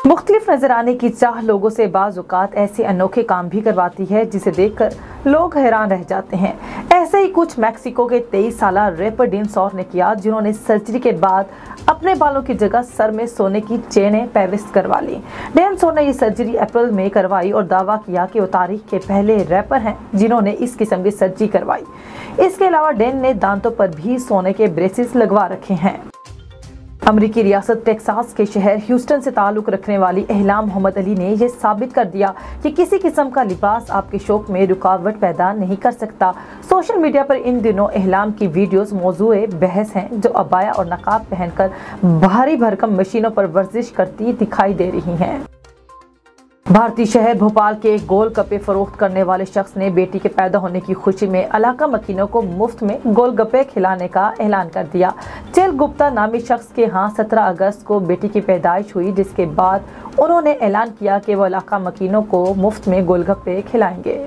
मुख्तलिफ नजर आने की चाह लोगों से बाज़ औक़ात ऐसे अनोखे काम भी करवाती है जिसे देखकर लोग हैरान रह जाते हैं। ऐसे ही कुछ मैक्सिको के 23 साला रैपर डैन सौर ने किया, जिन्होंने सर्जरी के बाद अपने बालों की जगह सर में सोने की चेनें पेविस्ट करवा ली। डैन सौर ने ये सर्जरी अप्रैल में करवाई और दावा किया कि वो तारीख के पहले रैपर हैं जिन्होंने इस किस्म की सर्जरी करवाई। इसके अलावा डैन ने दांतों पर भी सोने के ब्रेसेस लगवा रखे हैं। अमरीकी रियासत टेक्सास के शहर ह्यूस्टन से ताल्लुक रखने वाली इल्हाम मोहम्मद अली ने यह साबित कर दिया कि किसी किस्म का लिबास आपके शौक में रुकावट पैदा नहीं कर सकता। सोशल मीडिया पर इन दिनों इल्हाम की वीडियोस मौजूए बहस हैं, जो अबाया और नकाब पहनकर भारी भरकम मशीनों पर वर्जिश करती दिखाई दे रही हैं। भारतीय शहर भोपाल के एक गोलगप्पे फरोख्त करने वाले शख्स ने बेटी के पैदा होने की खुशी में इलाका मकीनों को मुफ्त में गोलगप्पे खिलाने का ऐलान कर दिया। चेल गुप्ता नामी शख्स के यहाँ 17 अगस्त को बेटी की पैदाइश हुई, जिसके बाद उन्होंने ऐलान किया कि वो इलाका मकीनों को मुफ्त में गोलगप्पे खिलाएंगे।